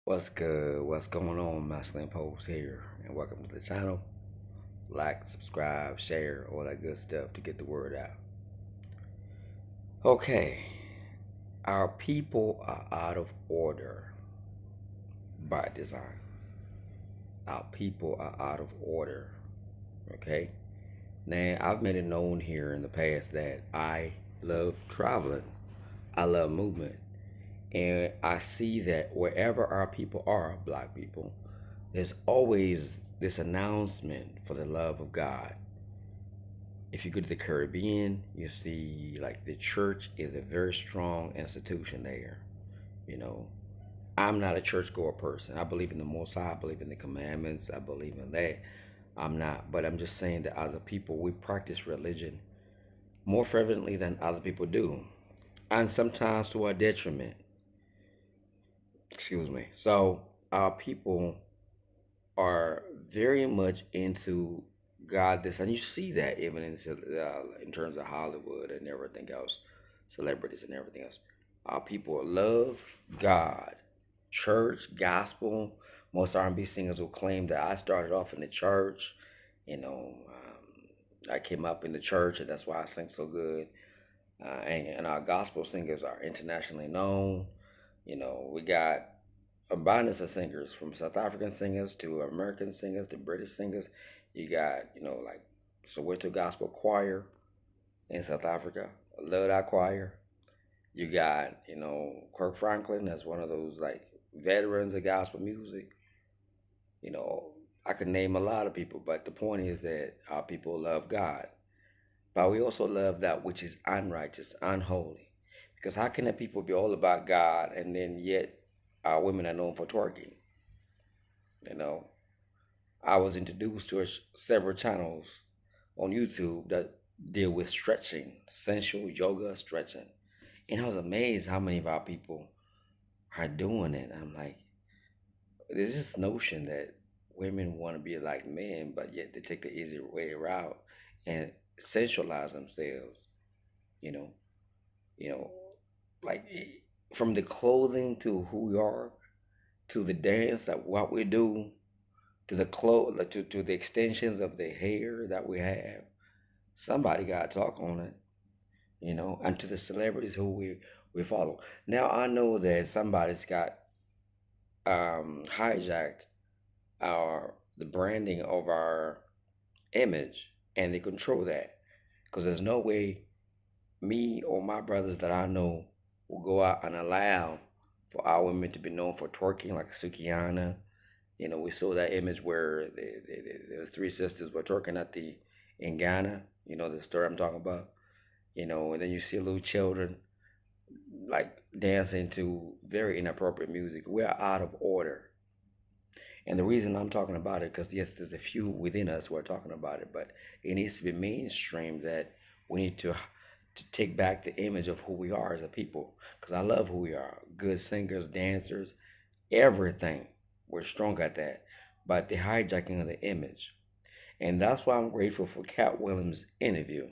What's good? What's going on? Masculine Post here, and welcome to the channel. Like, subscribe, share, all that good stuff to get the word out. Okay, our people are out of order by design. Our people are out of order. Okay, now I've made it known here in the past that I love traveling, I love movement, and I see that wherever our people are, black people, there's always this announcement for the love of God. If you go to the Caribbean, you see like the church is a very strong institution there. You know, I'm not a churchgoer person. I believe in the Most High. I believe in the commandments. I believe in that. I'm not, but I'm just saying that as a people, we practice religion more fervently than other people do, and sometimes to our detriment. Excuse me. So our people are very much into God this, and you see that even in terms of Hollywood and everything else, celebrities and everything else. Our people love God, church, gospel. Most R&B singers will claim that I started off in the church. I came up in the church, and that's why I sing so good. And our gospel singers are internationally known. We got abundance of singers, from South African singers to American singers to British singers. You got, like Soweto Gospel Choir in South Africa. I love that choir. You got, Kirk Franklin, that's one of those like veterans of gospel music. You know, I could name a lot of people, but the point is that our people love God. But we also love that which is unrighteous, unholy. Because how can the people be all about God and then yet our women are known for twerking? You know, I was introduced to several channels on YouTube that deal with stretching, sensual yoga stretching. And I was amazed how many of our people are doing it. I'm like, there's this notion that women want to be like men, but yet they take the easy way around and sensualize themselves, you know, you know, like from the clothing to who we are, to the dance, that what we do, to the clothes, to the extensions of the hair that we have. Somebody got to talk on it, and to the celebrities who we follow. Now I know that somebody's got hijacked the branding of our image, and they control that because there's no way me or my brothers that I know will go out and allow for our women to be known for twerking like Sukiana. We saw that image where those three sisters were twerking in Ghana. You know the story I'm talking about. And then you see little children like dancing to very inappropriate music. We are out of order. And the reason I'm talking about it, because yes, there's a few within us who are talking about it, but it needs to be mainstream that we need to take back the image of who we are as a people. Because I love who we are. Good singers, dancers, everything. We're strong at that. But the hijacking of the image. And that's why I'm grateful for Cat Williams' interview.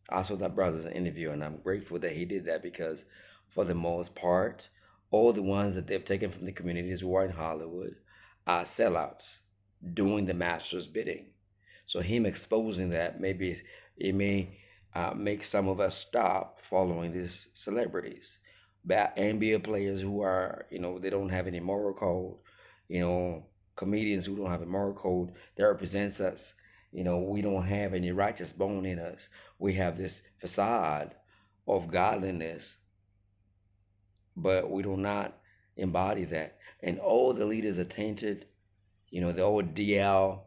I saw that brother's interview, and I'm grateful that he did that because, for the most part, all the ones that they've taken from the communities who are in Hollywood are sellouts doing the master's bidding. So him exposing that, maybe it may make some of us stop following these celebrities. NBA players who are, they don't have any moral code, you know, comedians who don't have a moral code that represents us. We don't have any righteous bone in us. We have this facade of godliness, but we do not embody that. And all the leaders are tainted. The old DL,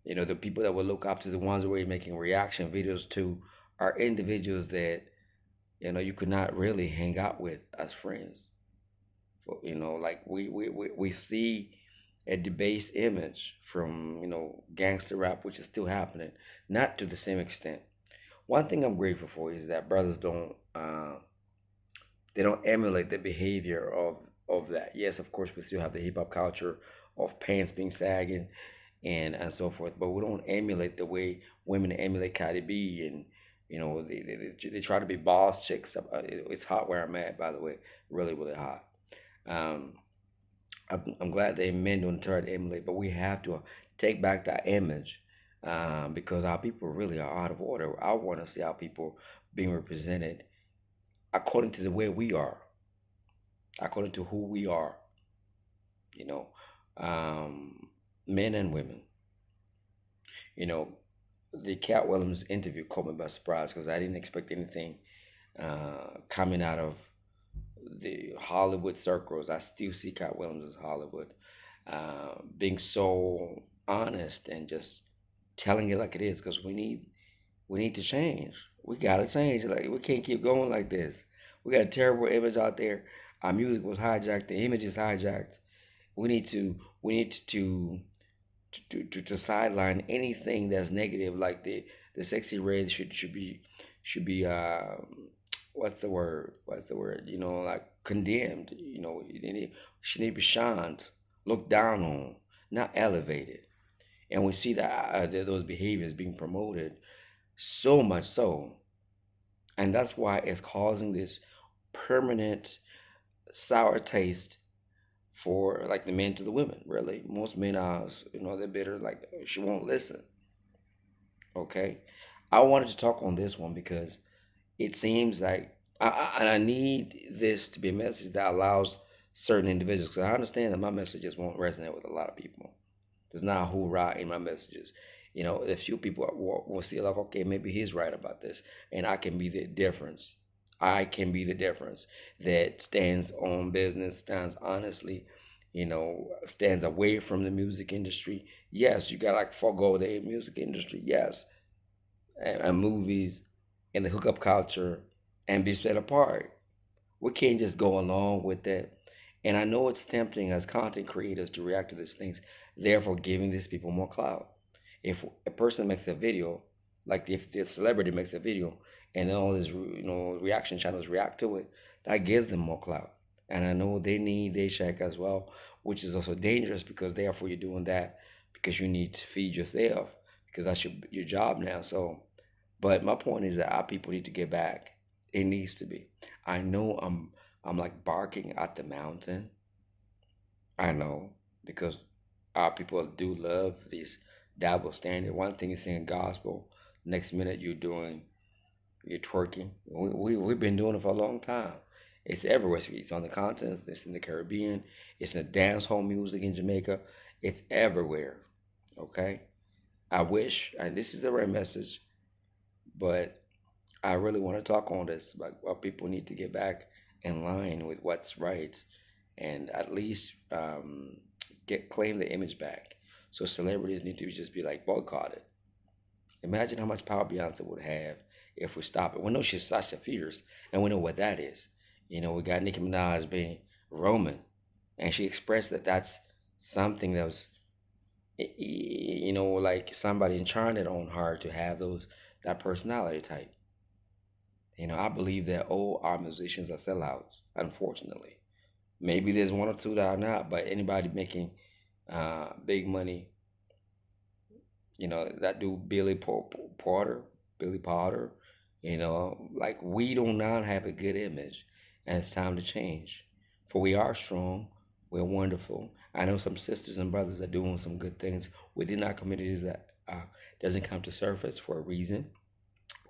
the people that will look up to, the ones who are making reaction videos to, are individuals that, you could not really hang out with as friends. Like we see a debased image from, gangster rap, which is still happening, not to the same extent. One thing I'm grateful for is that brothers don't emulate the behavior of that. Yes, of course, we still have the hip hop culture of pants being sagging and so forth, but we don't emulate the way women emulate Cardi B, and they try to be boss chicks. It's hot where I'm at, by the way, really really hot. Um, I'm glad that men don't try to emulate, but we have to take back that image, because our people really are out of order. I want to see our people being represented according to the way we are, according to who we are, you know, um, men and women. You know, the Cat Williams interview caught me by surprise because I didn't expect anything coming out of the Hollywood circles. I still see Cat Williams as Hollywood, being so honest and just telling it like it is. Because we need to change. We gotta change. Like we can't keep going like this. We got a terrible image out there. Our music was hijacked. The image is hijacked. We need to sideline anything that's negative. Like the sexy red should be what's the word? What's the word? Like condemned. She need to be shunned, looked down on, not elevated. And we see that those behaviors being promoted so much so, and that's why it's causing this permanent sour taste for like the men to the women. Really, most men are, they're bitter. Like she won't listen. Okay, I wanted to talk on this one because it seems like I need this to be a message that allows certain individuals. Because I understand that my messages won't resonate with a lot of people. There's not a hoorah in my messages. A few people will see like, okay, maybe he's right about this, and I can be the difference. I can be the difference that stands on business, stands honestly, stands away from the music industry. Yes, you got like forego the music industry. Yes, and movies and the hookup culture and be set apart. We can't just go along with that. And I know it's tempting as content creators to react to these things, therefore giving these people more clout. If a person makes a video, like if the celebrity makes a video, and then all these reaction channels react to it, that gives them more clout. And I know they need their check as well, which is also dangerous because therefore you're doing that because you need to feed yourself because that's your job now. So, but my point is that our people need to get back. It needs to be. I know I'm like barking at the mountain. I know because our people do love these double standard. One thing is singing gospel, next minute you're twerking. We've been doing it for a long time. It's everywhere. It's on the continent. It's in the Caribbean. It's in the dance hall music in Jamaica. It's everywhere. Okay. I wish, and this is the right message, but I really want to talk on this. Like, our people need to get back in line with what's right, and at least get claim the image back. So celebrities need to just be like boycotted. Imagine how much power Beyonce would have if we stop it. We know she's Sasha Fierce, and we know what that is. We got Nicki Minaj being Roman, and she expressed that that's something that was, like somebody enchanted on her to have that personality type. I believe that all our musicians are sellouts, unfortunately. Maybe there's one or two that are not, but anybody making big money, that do Billy Potter, like we do not have a good image, and it's time to change. For we are strong, we're wonderful. I know some sisters and brothers are doing some good things within our communities that doesn't come to surface for a reason.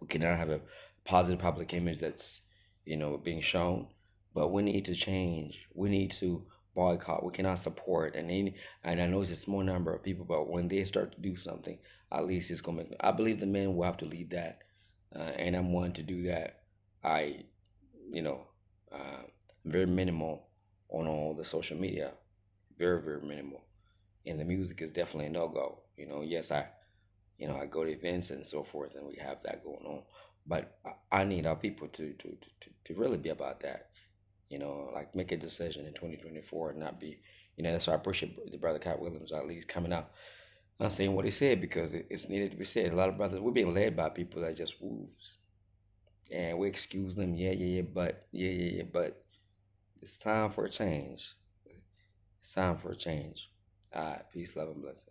We cannot have a positive public image that's being shown, but we need to change. We need to boycott. We cannot support. And I know it's a small number of people, but when they start to do something, at least it's gonna make. I believe the men will have to lead that, and I'm one to do that. I you know very minimal on all the social media, very very minimal, and the music is definitely a no go. Yes, I go to events and so forth, and we have that going on. But I need our people to really be about that. Like make a decision in 2024 and not be. That's why I appreciate the brother Cat Williams at least coming out, not saying what he said because it's needed to be said. A lot of brothers we're being led by people that just wolves, and we excuse them. But it's time for a change. It's time for a change. All right, peace, love, and blessings.